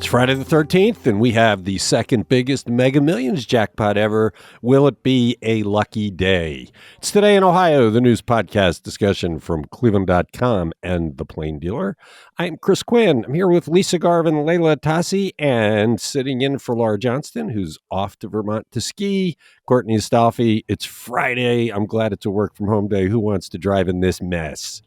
Friday the 13th, and we have the second biggest Mega Millions jackpot ever. Will it be a lucky day? It's Today in Ohio, the news podcast discussion from cleveland.com and The Plain Dealer. I'm Chris Quinn. I'm here with Lisa Garvin, Layla Tassi, and sitting in for Laura Johnston, who's off to Vermont to ski. Courtney Astolfi. It's Friday. I'm glad it's a work from home day. Who wants to drive in this mess?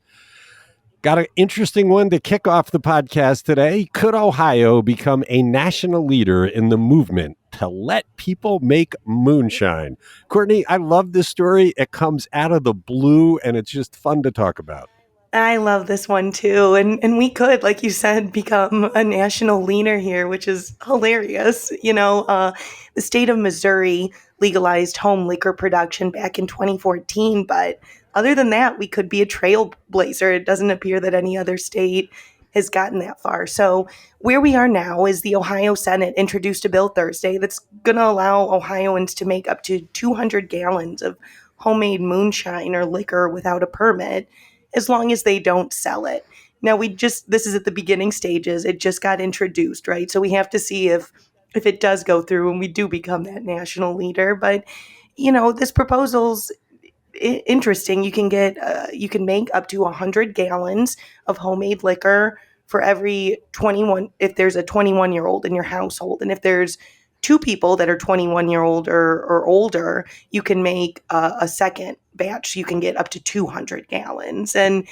Got an interesting one to kick off the podcast today. Could Ohio become a national leader in the movement to let people make moonshine? Courtney, I love this story. It comes out of the blue, and it's just fun to talk about. I love this one too. And we could, like you said, become a national leader here, which is hilarious. The state of Missouri legalized home liquor production back in 2014, but other than that, we could be a trailblazer. It doesn't appear that any other state has gotten that far. So where we are now is the Ohio Senate introduced a bill Thursday that's going to allow Ohioans to make up to 200 gallons of homemade moonshine or liquor without a permit, as long as they don't sell it. Now, this is at the beginning stages. It just got introduced, right? So we have to see if it does go through and we do become that national leader. But, this proposal's interesting. You can make up to 100 gallons of homemade liquor for every 21, if there's a 21-year-old in your household. And if there's two people that are 21-year-old or older, you can make a second batch. You can get up to 200 gallons. And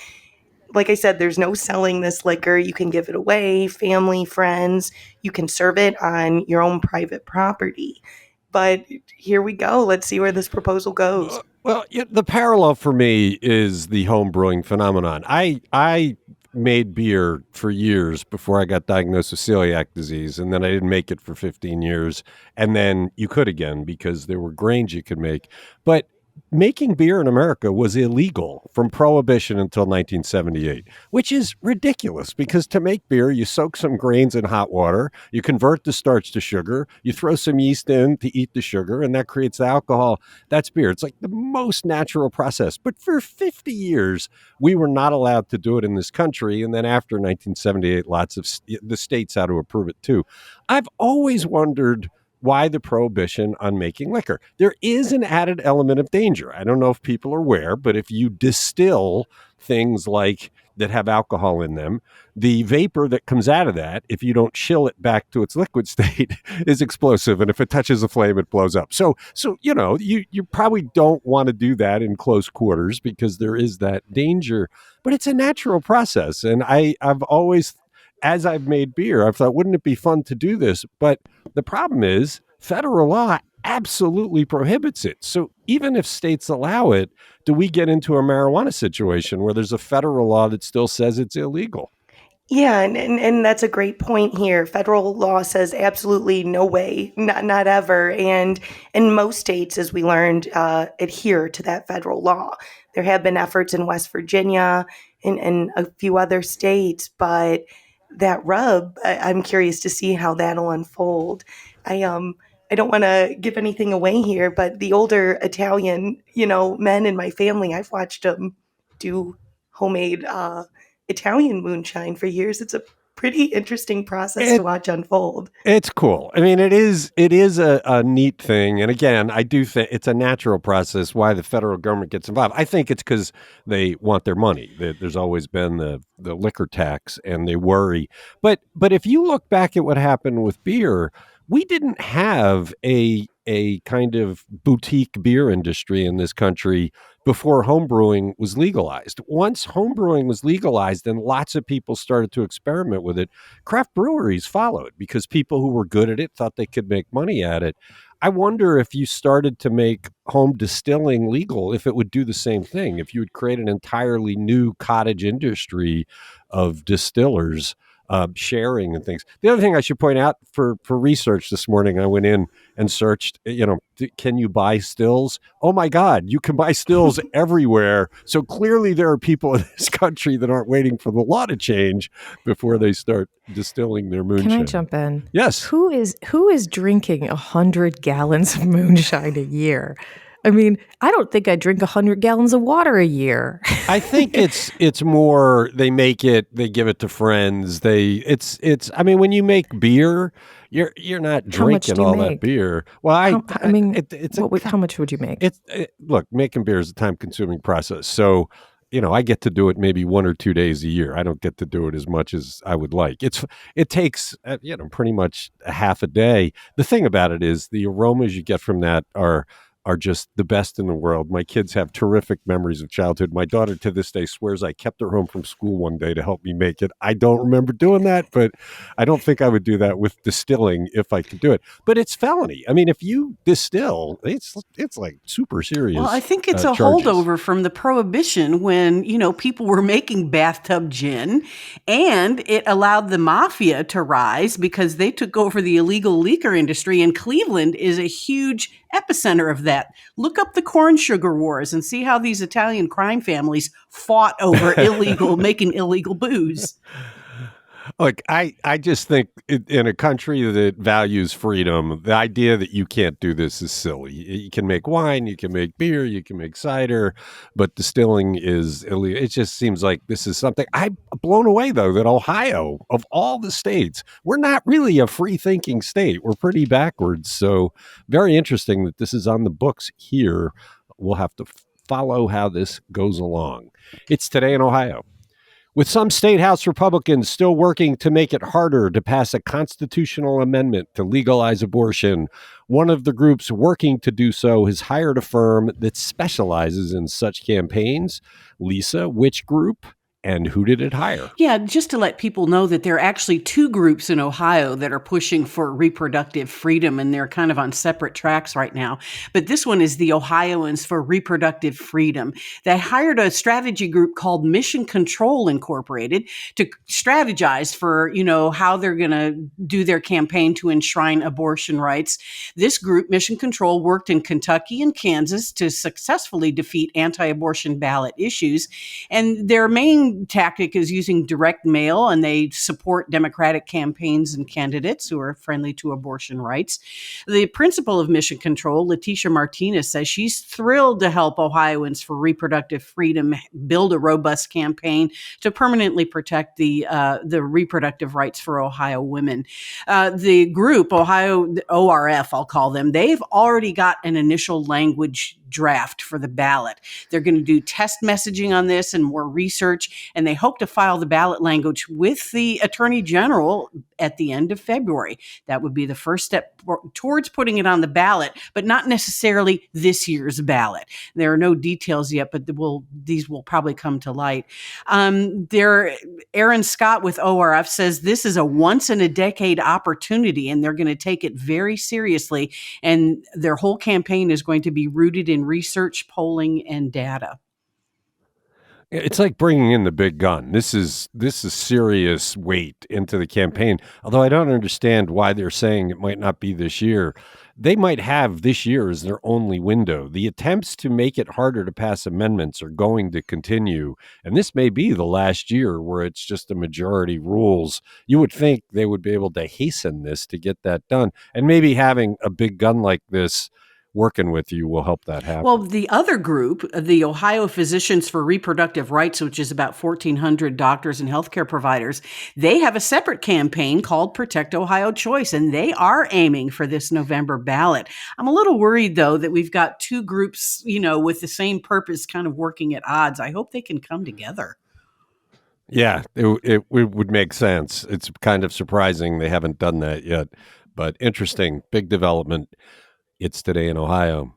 like I said, there's no selling this liquor. You can give it away, family, friends. You can serve it on your own private property. But here we go. Let's see where this proposal goes. Well, the parallel for me is the home brewing phenomenon. I made beer for years before I got diagnosed with celiac disease, and then I didn't make it for 15 years, and then you could again because there were grains you could make. But making beer in America was illegal from Prohibition until 1978, which is ridiculous because to make beer, you soak some grains in hot water, you convert the starch to sugar, you throw some yeast in to eat the sugar, and that creates the alcohol. That's beer. It's like the most natural process. But for 50 years, we were not allowed to do it in this country. And then after 1978, lots of the states had to approve it too. I've always wondered why the prohibition on making liquor. There is an added element of danger. I don't know if people are aware, but if you distill things like that have alcohol in them, the vapor that comes out of that, if you don't chill it back to its liquid state, is explosive. And if it touches a flame, it blows up. So you probably don't want to do that in close quarters because there is that danger. But it's a natural process. And I've always, as I've made beer, I've thought, wouldn't it be fun to do this? But the problem is federal law absolutely prohibits it. So even if states allow it, do we get into a marijuana situation where there's a federal law that still says it's illegal? Yeah, and that's a great point here. Federal law says absolutely no way, not ever. And most states, as we learned, adhere to that federal law. There have been efforts in West Virginia and a few other states, but that rub, I'm curious to see how that'll unfold. I don't want to give anything away here, but the older Italian, men in my family, I've watched them do homemade Italian moonshine for years. It's a pretty interesting process to watch unfold. It's cool. I mean, it is a neat thing. And again, I do think it's a natural process why the federal government gets involved. I think it's because they want their money. There's always been the liquor tax and they worry. But if you look back at what happened with beer, we didn't have a kind of boutique beer industry in this country before homebrewing was legalized. Once homebrewing was legalized and lots of people started to experiment with it, craft breweries followed because people who were good at it thought they could make money at it. I wonder if you started to make home distilling legal, if it would do the same thing, if you would create an entirely new cottage industry of distillers sharing and things. The other thing I should point out for research this morning, I went in and searched, can you buy stills? Oh my God, you can buy stills everywhere. So clearly there are people in this country that aren't waiting for the law to change before they start distilling their moonshine. Can I jump in? Yes. Who is drinking 100 gallons of moonshine a year? I mean, I don't think I drink 100 gallons of water a year. I think it's more they give it to friends. It's I mean when you make beer, you're not How much drinking do you all that make? beer. Well, I mean, it's a how much would you make? look, making beer is a time consuming process. So, I get to do it maybe 1 or 2 days a year. I don't get to do it as much as I would like. It takes pretty much a half a day. The thing about it is the aromas you get from that are just the best in the world. My kids have terrific memories of childhood. My daughter to this day swears I kept her home from school one day to help me make it. I don't remember doing that, but I don't think I would do that with distilling if I could do it. But it's felony. I mean, if you distill, it's like super Well, I serious think it's a charges. holdover from the prohibition when, people were making bathtub gin, and it allowed the mafia to rise because they took over the illegal liquor industry, and Cleveland is a huge epicenter of that. Look up the corn sugar wars and see how these Italian crime families fought over making illegal booze. Look, I just think in a country that values freedom, the idea that you can't do this is silly. You can make wine, you can make beer, you can make cider, but distilling is illegal. It just seems like this is something I'm blown away, though, that Ohio, of all the states, we're not really a free thinking state. We're pretty backwards. So, very interesting that this is on the books here. We'll have to follow how this goes along. It's Today in Ohio. With some state House Republicans still working to make it harder to pass a constitutional amendment to legalize abortion, one of the groups working to do so has hired a firm that specializes in such campaigns. Lisa, which group and who did it hire? Yeah, just to let people know that there are actually two groups in Ohio that are pushing for reproductive freedom, and they're kind of on separate tracks right now. But this one is the Ohioans for Reproductive Freedom. They hired a strategy group called Mission Control Incorporated to strategize for, how they're going to do their campaign to enshrine abortion rights. This group, Mission Control, worked in Kentucky and Kansas to successfully defeat anti-abortion ballot issues. And their main tactic is using direct mail, and they support Democratic campaigns and candidates who are friendly to abortion rights. The principal of Mission Control, Letitia Martinez, says she's thrilled to help Ohioans for reproductive freedom build a robust campaign to permanently protect the reproductive rights for Ohio women. The group, Ohio ORF, I'll call them, they've already got an initial language draft for the ballot. They're going to do test messaging on this and more research, and they hope to file the ballot language with the Attorney General at the end of February. That would be the first step towards putting it on the ballot, but not necessarily this year's ballot. There are no details yet, but these will probably come to light. Aaron Scott with ORF says this is a once-in-a-decade opportunity, and they're going to take it very seriously, and their whole campaign is going to be rooted in research, polling, and data. It's like bringing in the big gun. This is serious weight into the campaign. Although I don't understand why they're saying it might not be this year. They might have this year as their only window. The attempts to make it harder to pass amendments are going to continue, and this may be the last year where it's just a majority rules. You would think they would be able to hasten this to get that done, and maybe having a big gun like this working with you will help that happen. Well, the other group, the Ohio Physicians for Reproductive Rights, which is about 1,400 doctors and healthcare providers, they have a separate campaign called Protect Ohio Choice, and they are aiming for this November ballot. I'm a little worried, though, that we've got two groups, with the same purpose kind of working at odds. I hope they can come together. Yeah, it would make sense. It's kind of surprising they haven't done that yet, but interesting, big development. It's Today in Ohio.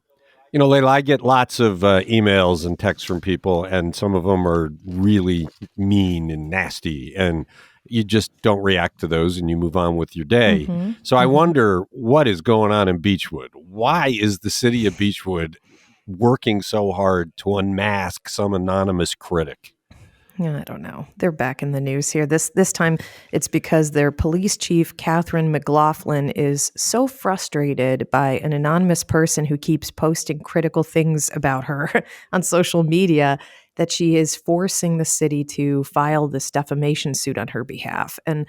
Layla, I get lots of emails and texts from people, and some of them are really mean and nasty, and you just don't react to those and you move on with your day. Mm-hmm. So I wonder what is going on in Beechwood. Why is the city of Beechwood working so hard to unmask some anonymous critic? I don't know. They're back in the news here. This time it's because their police chief, Catherine McLaughlin, is so frustrated by an anonymous person who keeps posting critical things about her on social media that she is forcing the city to file this defamation suit on her behalf. And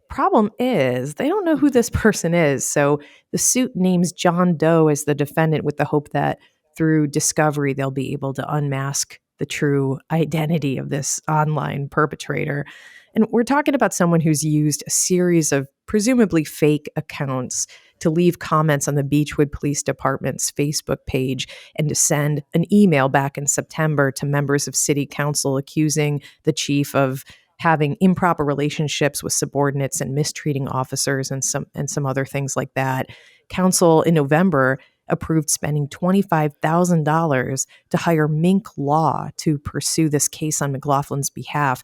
problem is, they don't know who this person is. So the suit names John Doe as the defendant with the hope that through discovery, they'll be able to unmask the true identity of this online perpetrator. And we're talking about someone who's used a series of presumably fake accounts to leave comments on the Beechwood Police Department's Facebook page and to send an email back in September to members of city council accusing the chief of having improper relationships with subordinates and mistreating officers and some other things like that. Council in November approved spending $25,000 to hire Mink Law to pursue this case on McLaughlin's behalf.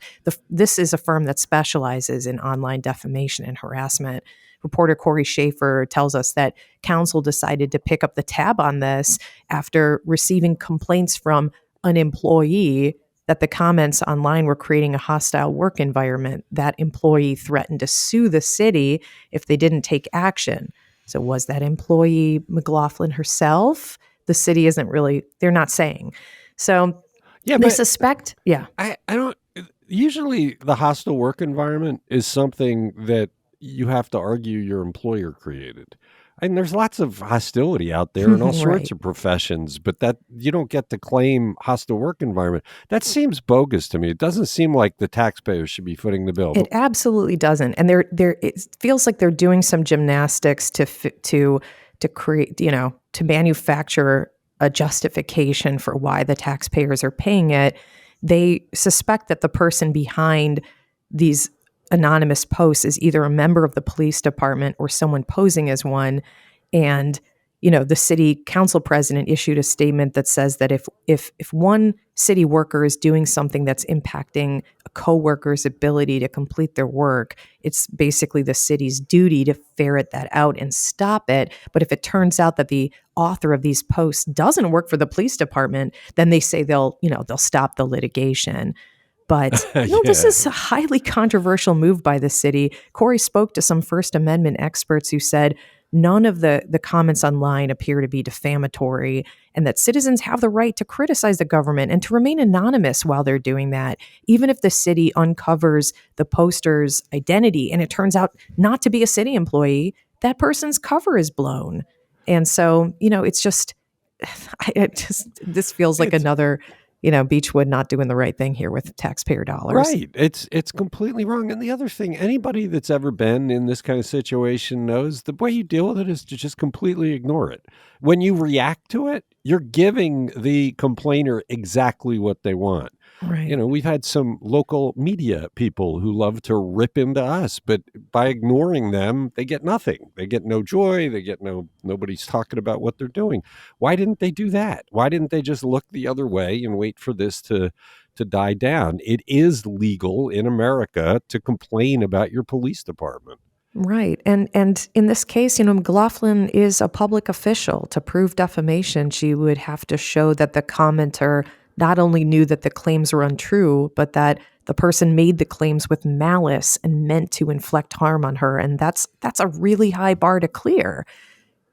This is a firm that specializes in online defamation and harassment. Reporter Corey Schaefer tells us that council decided to pick up the tab on this after receiving complaints from an employee that the comments online were creating a hostile work environment. That employee threatened to sue the city if they didn't take action. So was that employee McLaughlin herself? The city they're not saying. So they suspect, I don't, usually the hostile work environment is something that you have to argue your employer created. And there's lots of hostility out there in all sorts of professions, but that you don't get to claim hostile work environment. That seems bogus to me. It doesn't seem like the taxpayers should be footing the bill. It absolutely doesn't. And it feels like they're doing some gymnastics to create, to manufacture a justification for why the taxpayers are paying it. They suspect that the person behind these anonymous posts is either a member of the police department or someone posing as one. And, the city council president issued a statement that says that if one city worker is doing something that's impacting a coworker's ability to complete their work, it's basically the city's duty to ferret that out and stop it. But if it turns out that the author of these posts doesn't work for the police department, then they say they'll stop the litigation. But this is a highly controversial move by the city. Corey spoke to some First Amendment experts who said none of the comments online appear to be defamatory and that citizens have the right to criticize the government and to remain anonymous while they're doing that, even if the city uncovers the poster's identity and it turns out not to be a city employee, that person's cover is blown. And so, this feels like another Beechwood not doing the right thing here with taxpayer dollars. Right. It's completely wrong. And the other thing, anybody that's ever been in this kind of situation knows the way you deal with it is to just completely ignore it. When you react to it, you're giving the complainer exactly what they want. Right. We've had some local media people who love to rip into us, but by ignoring them, they get nothing. They get no joy. They get nobody's talking about what they're doing. Why didn't they do that? Why didn't they just look the other way and wait for this to die down? It is legal in America to complain about your police department. Right. And in this case, McLaughlin is a public official. To prove defamation, she would have to show that the commenter not only knew that the claims were untrue, but that the person made the claims with malice and meant to inflict harm on her. And that's a really high bar to clear.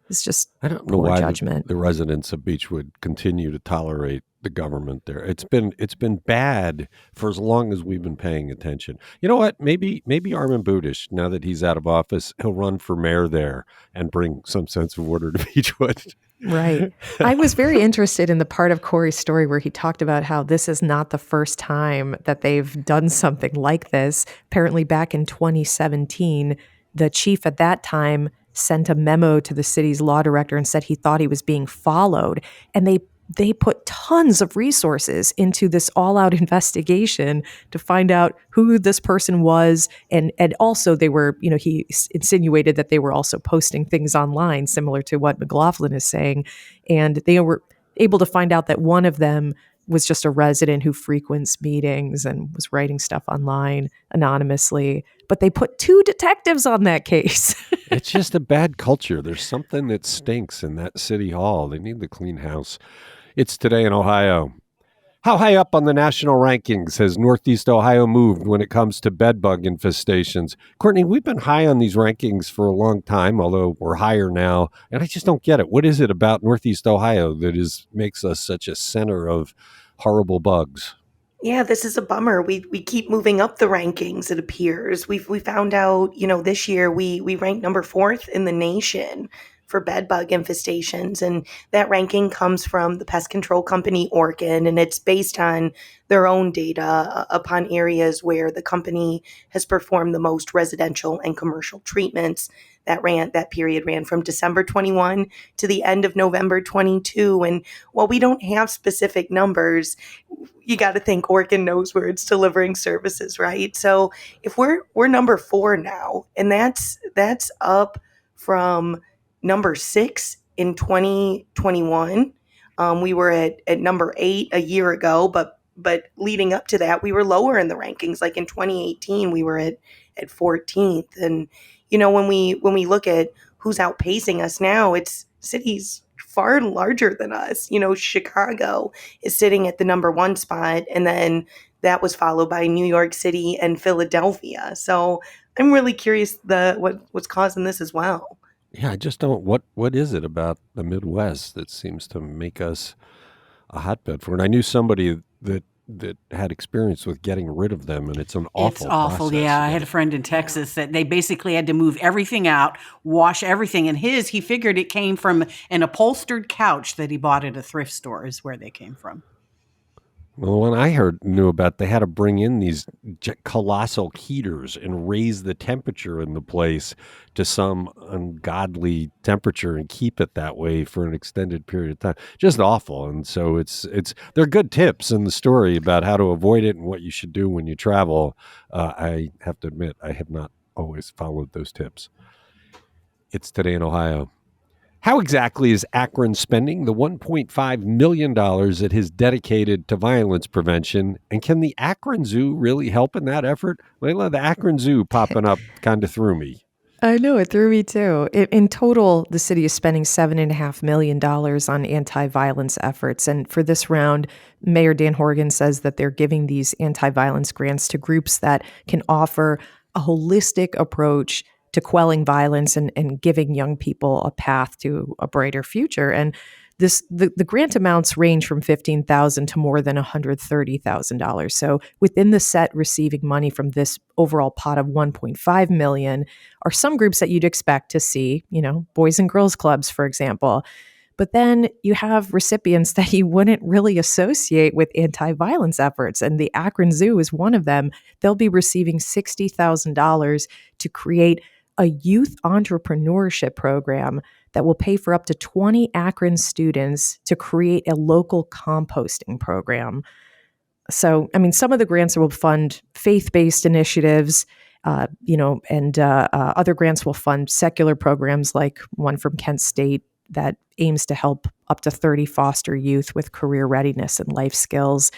It's just I don't know why judgment. The residents of Beechwood continue to tolerate the government there. It's been bad for as long as we've been paying attention. You know what? Maybe Armin Budish, now that he's out of office, he'll run for mayor there and bring some sense of order to Beechwood. Right. I was very interested in the part of Corey's story where he talked about how this is not the first time that they've done something like this. Apparently back in 2017, the chief at that time sent a memo to the city's law director and said he thought he was being followed. And they put tons of resources into this all-out investigation to find out who this person was. And also they were, he insinuated that they were also posting things online, similar to what McLaughlin is saying. And they were able to find out that one of them was just a resident who frequents meetings and was writing stuff online anonymously. But they put 2 detectives on that case. It's just a bad culture. There's something that stinks in that city hall. They need to clean house. It's Today in Ohio. How high up on the national rankings has Northeast Ohio moved when it comes to bedbug infestations? Courtney, we've been high on these rankings for a long time, although we're higher now, and I just don't get it. What is it about Northeast Ohio that makes us such a center of horrible bugs? Yeah, this is a bummer. We keep moving up the rankings, it appears. We found out, this year we ranked number 4th in the nation for bed bug infestations. And that ranking comes from the pest control company Orkin, and it's based on their own data upon areas where the company has performed the most residential and commercial treatments. That period ran from December 21 to the end of November 22. And while we don't have specific numbers, you got to think Orkin knows where it's delivering services, right? So if we're number 4 now, and that's up from number 6 in 2021. We were at number 8 a year ago, but leading up to that, we were lower in the rankings. Like in 2018, we were at 14th. And when we look at who's outpacing us now, it's cities far larger than us. Chicago is sitting at the number 1 spot, and then that was followed by New York City and Philadelphia. So I'm really curious what's causing this as well. Yeah, I just don't. What is it about the Midwest that seems to make us a hotbed for it? And I knew somebody that had experience with getting rid of them, and it's an awful It's awful. process. Yeah, I had a friend in Texas that they basically had to move everything out, wash everything. And he figured it came from an upholstered couch that he bought at a thrift store is where they came from. Well, the one I knew about, they had to bring in these colossal heaters and raise the temperature in the place to some ungodly temperature and keep it that way for an extended period of time. Just awful. And so they're good tips in the story about how to avoid it and what you should do when you travel. I have to admit, I have not always followed those tips. It's Today in Ohio. How exactly is Akron spending the $1.5 million it has dedicated to violence prevention? And can the Akron Zoo really help in that effort? Layla, the Akron Zoo popping up kind of threw me. I know, it threw me too. In total, the city is spending $7.5 million on anti-violence efforts. And for this round, Mayor Dan Horgan says that they're giving these anti-violence grants to groups that can offer a holistic approach to quelling violence and giving young people a path to a brighter future. And the grant amounts range from $15,000 to more than $130,000. So within the set receiving money from this overall pot of $1.5 million are some groups that you'd expect to see, boys and girls clubs, for example. But then you have recipients that you wouldn't really associate with anti-violence efforts. And the Akron Zoo is one of them. They'll be receiving $60,000 to create a youth entrepreneurship program that will pay for up to 20 Akron students to create a local composting program. So, some of the grants will fund faith-based initiatives, and other grants will fund secular programs like one from Kent State that aims to help up to 30 foster youth with career readiness and life skills.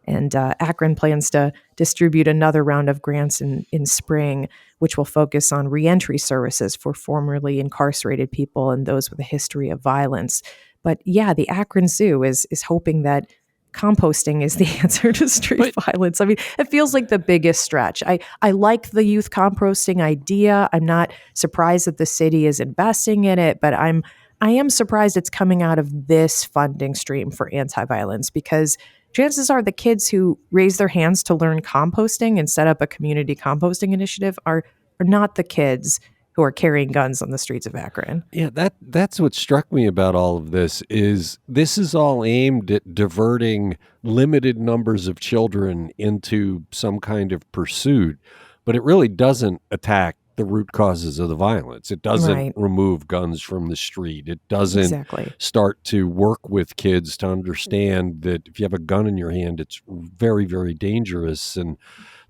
And Akron plans to distribute another round of grants in spring, which will focus on reentry services for formerly incarcerated people and those with a history of violence. But yeah, the Akron Zoo is hoping that composting is the answer to street violence. It feels like the biggest stretch. I like the youth composting idea. I'm not surprised that the city is investing in it, but I am surprised it's coming out of this funding stream for anti-violence, because chances are the kids who raise their hands to learn composting and set up a community composting initiative are not the kids who are carrying guns on the streets of Akron. Yeah, that's what struck me about all of this is all aimed at diverting limited numbers of children into some kind of pursuit, but it really doesn't attack the root causes of the violence. It doesn't remove guns from the street. It doesn't start to work with kids to understand that if you have a gun in your hand, it's very, very dangerous, and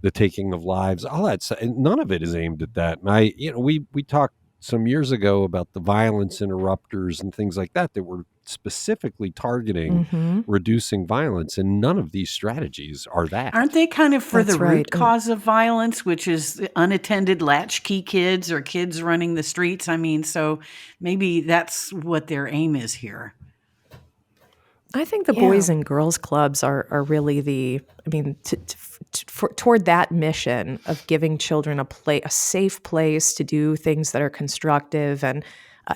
the taking of lives, all that stuff. And none of it is aimed at that. And we talked some years ago about the violence interrupters and things like that were specifically targeting reducing violence, and none of these strategies are that. Aren't they kind of for the root cause of violence, which is unattended latchkey kids or kids running the streets? So maybe that's what their aim is here. I think the Boys and Girls Clubs are really toward that mission of giving children a safe place to do things that are constructive, and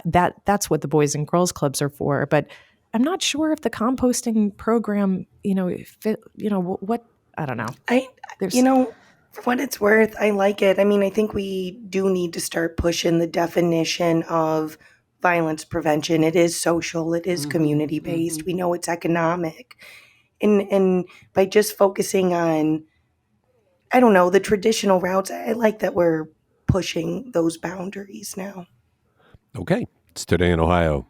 that's what the Boys and Girls Clubs are for. But I'm not sure if the composting program, what, I don't know. For what it's worth, I like it. I think we do need to start pushing the definition of violence prevention. It is social. It is community based. Mm-hmm. We know it's economic, and by just focusing on, I don't know, the traditional routes, I like that we're pushing those boundaries now. Okay, it's Today in Ohio.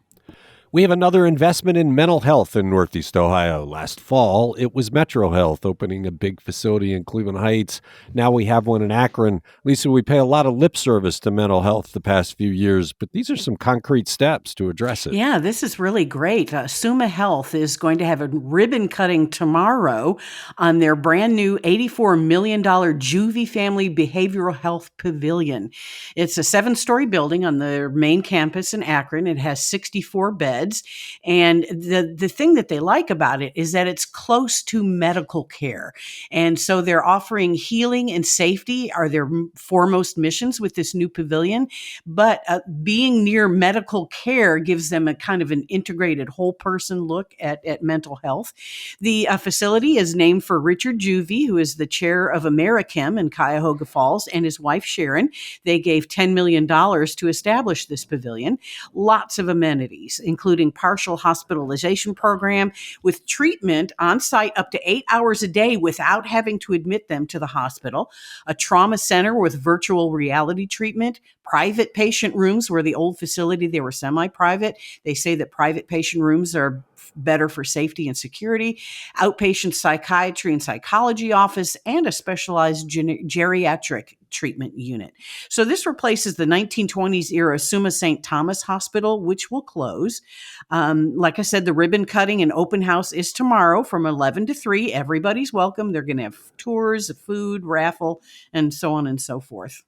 We have another investment in mental health in Northeast Ohio. Last fall, it was Metro Health opening a big facility in Cleveland Heights. Now we have one in Akron. Lisa, we pay a lot of lip service to mental health the past few years, but these are some concrete steps to address it. Yeah, this is really great. Summa Health is going to have a ribbon cutting tomorrow on their brand new $84 million Juvie Family Behavioral Health Pavilion. It's a 7-story building on their main campus in Akron. It has 64 beds. And the thing that they like about it is that it's close to medical care. And so they're offering healing and safety are their foremost missions with this new pavilion. But being near medical care gives them a kind of an integrated whole person look at mental health. The facility is named for Richard Juvie, who is the chair of AmeriChem in Cuyahoga Falls, and his wife Sharon. They gave $10 million to establish this pavilion. Lots of amenities, including partial hospitalization program with treatment on site up to 8 hours a day without having to admit them to the hospital, a trauma center with virtual reality treatment, private patient rooms where the old facility, they were semi-private. They say that private patient rooms are better for safety and security, outpatient psychiatry and psychology office, and a specialized geriatric treatment unit. So this replaces the 1920s era Summa St. Thomas Hospital, which will close. Like I said, the ribbon cutting and open house is tomorrow from 11 to 3. Everybody's welcome. They're going to have tours, food, raffle, and so on and so forth.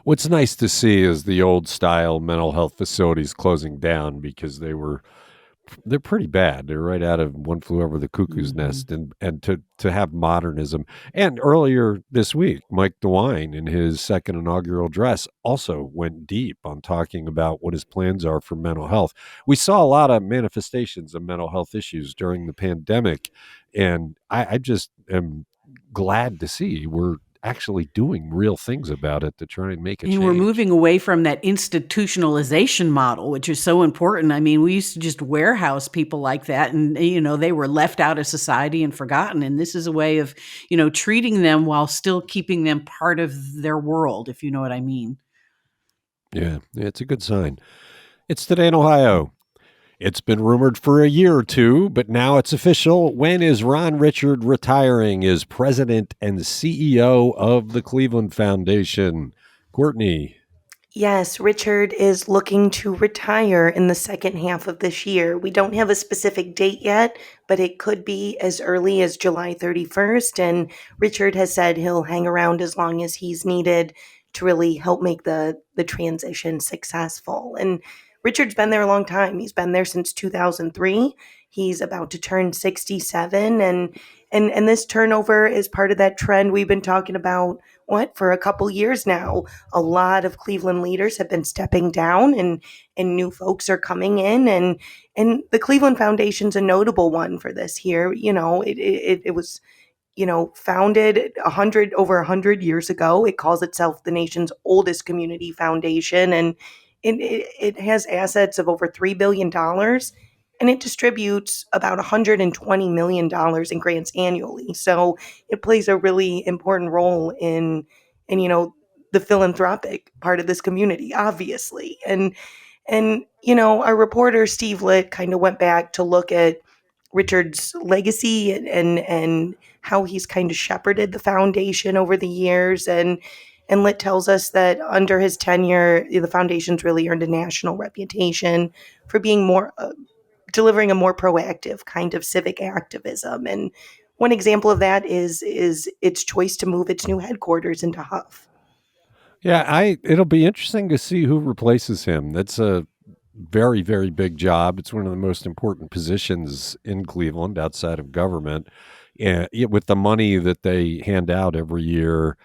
What's nice to see is the old style mental health facilities closing down because they're pretty bad. They're right out of One Flew Over the Cuckoo's Nest, and to have modernism. And earlier this week, Mike DeWine, in his second inaugural address, also went deep on talking about what his plans are for mental health. We saw a lot of manifestations of mental health issues during the pandemic, and I just am glad to see we're actually doing real things about it to try and make a change. And we're moving away from that institutionalization model, which is so important. I mean, we used to just warehouse people like that, and, they were left out of society and forgotten. And this is a way of, treating them while still keeping them part of their world, if you know what I mean. Yeah, it's a good sign. It's Today in Ohio. It's been rumored for a year or two, but now it's official. When is Ron Richard retiring as president and CEO of the Cleveland Foundation? Courtney. Yes, Richard is looking to retire in the second half of this year. We don't have a specific date yet, but it could be as early as July 31st. And Richard has said he'll hang around as long as he's needed to really help make the transition successful. And Richard's been there a long time. He's been there since 2003. He's about to turn 67, and this turnover is part of that trend we've been talking about for a couple years now. A lot of Cleveland leaders have been stepping down, and new folks are coming in, and the Cleveland Foundation's a notable one for this here. It was founded over 100 years ago. It calls itself the nation's oldest community foundation, and it has assets of over $3 billion, and it distributes about $120 million in grants annually. So it plays a really important role in the philanthropic part of this community, obviously. And our reporter Steve Litt kind of went back to look at Richard's legacy and how he's kind of shepherded the foundation over the years. And Litt tells us that under his tenure, the foundation's really earned a national reputation for being delivering a more proactive kind of civic activism. And one example of that is its choice to move its new headquarters into Huff. Yeah, it'll be interesting to see who replaces him. That's a very, very big job. It's one of the most important positions in Cleveland outside of government. And with the money that they hand out every year,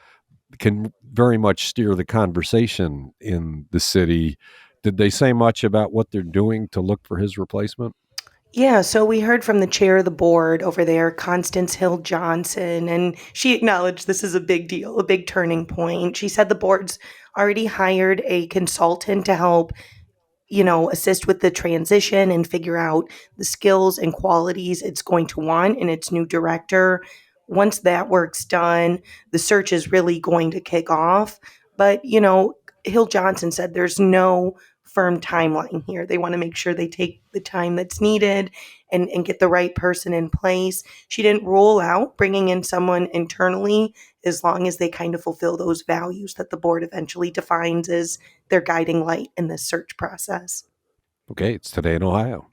can very much steer the conversation in the city. Did they say much about what they're doing to look for his replacement? Yeah, so we heard from the chair of the board over there, Constance Hill Johnson, and she acknowledged this is a big deal, a big turning point. She said the board's already hired a consultant to help assist with the transition and figure out the skills and qualities it's going to want in its new director. Once that work's done, the search is really going to kick off. But, Hill Johnson said there's no firm timeline here. They want to make sure they take the time that's needed and get the right person in place. She didn't rule out bringing in someone internally as long as they kind of fulfill those values that the board eventually defines as their guiding light in this search process. Okay, it's Today in Ohio.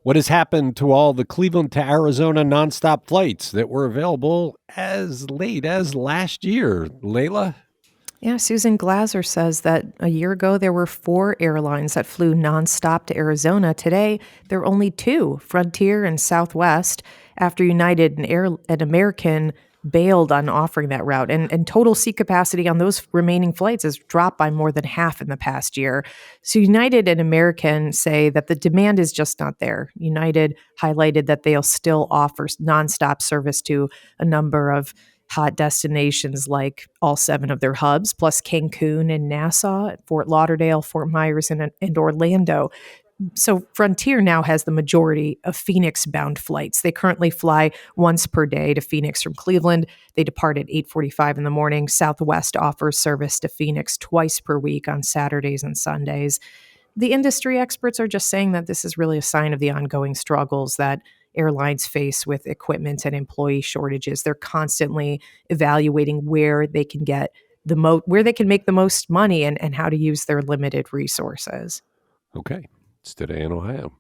What has happened to all the Cleveland to Arizona nonstop flights that were available as late as last year? Layla? Yeah, Susan Glaser says that a year ago there were 4 airlines that flew nonstop to Arizona. Today, there are only 2, Frontier and Southwest, after United and American bailed on offering that route. And total seat capacity on those remaining flights has dropped by more than half in the past year. So United and American say that the demand is just not there. United highlighted that they'll still offer nonstop service to a number of hot destinations like all 7 of their hubs, plus Cancun and Nassau, Fort Lauderdale, Fort Myers, and Orlando. So Frontier now has the majority of Phoenix-bound flights. They currently fly once per day to Phoenix from Cleveland. They depart at 8:45 in the morning. Southwest offers service to Phoenix twice per week on Saturdays and Sundays. The industry experts are just saying that this is really a sign of the ongoing struggles that airlines face with equipment and employee shortages. They're constantly evaluating where they can get where they can make the most money and how to use their limited resources. Okay, it's Today in Ohio.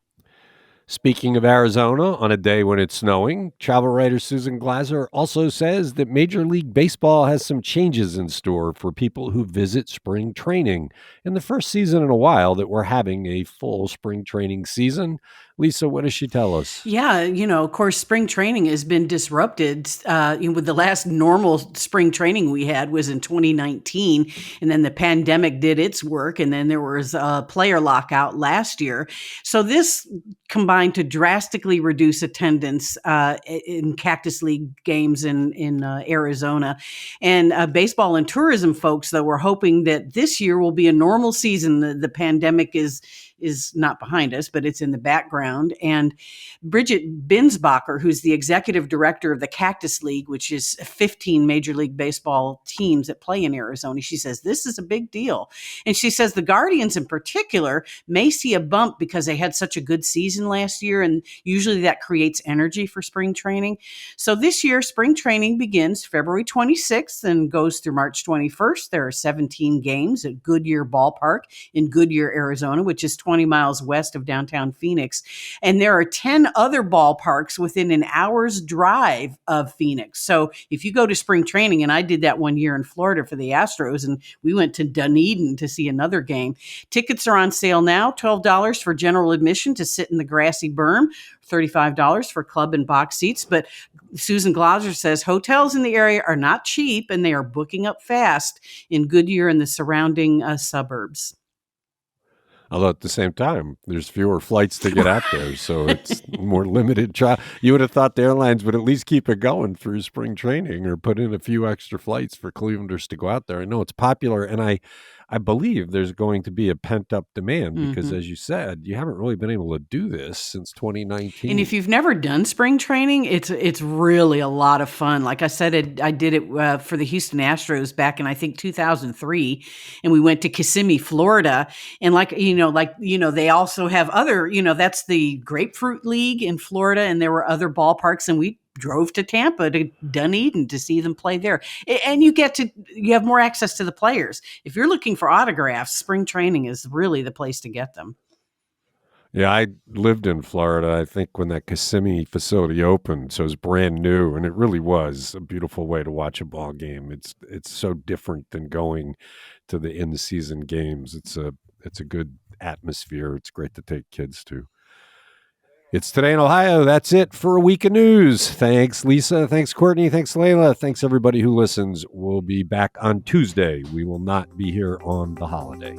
Speaking of Arizona, on a day when it's snowing, travel writer Susan Glaser also says that Major League Baseball has some changes in store for people who visit spring training. In the first season in a while that we're having a full spring training season. Lisa, what does she tell us? Yeah, of course, spring training has been disrupted. With the last normal spring training we had was in 2019, and then the pandemic did its work, and then there was a player lockout last year. So this combined to drastically reduce attendance in Cactus League games in Arizona. And baseball and tourism folks, though, were hoping that this year will be a normal season. The pandemic is not behind us, but it's in the background. And Bridget Binsbacher, who's the executive director of the Cactus League, which is 15 Major League Baseball teams that play in Arizona, she says this is a big deal. And she says the Guardians in particular may see a bump because they had such a good season last year, and usually that creates energy for spring training. So this year, spring training begins February 26th and goes through March 21st. There are 17 games at Goodyear Ballpark in Goodyear, Arizona, which is 20 miles west of downtown Phoenix. And there are 10 other ballparks within an hour's drive of Phoenix. So if you go to spring training, and I did that one year in Florida for the Astros, and we went to Dunedin to see another game. Tickets are on sale now, $12 for general admission to sit in the grassy berm, $35 for club and box seats. But Susan Glaser says hotels in the area are not cheap, and they are booking up fast in Goodyear and the surrounding suburbs. Although at the same time, there's fewer flights to get out there, so it's more limited travel. You would have thought the airlines would at least keep it going through spring training or put in a few extra flights for Clevelanders to go out there. I know it's popular, and I believe there's going to be a pent-up demand because, as you said, you haven't really been able to do this since 2019. And if you've never done spring training, it's really a lot of fun. Like I said, I did it for the Houston Astros back in, I think, 2003, and we went to Kissimmee, Florida. And they also have other, that's the Grapefruit League in Florida, and there were other ballparks, and we drove to Tampa to Dunedin to see them play there. And you have more access to the players. If you're looking for autographs, spring training is really the place to get them. Yeah, I lived in Florida, I think, when that Kissimmee facility opened. So it was brand new, and it really was a beautiful way to watch a ball game. It's so different than going to the in-season games. It's a good atmosphere. It's great to take kids to. It's Today in Ohio. That's it for a week of news. Thanks, Lisa. Thanks, Courtney. Thanks, Layla. Thanks, everybody who listens. We'll be back on Tuesday. We will not be here on the holiday.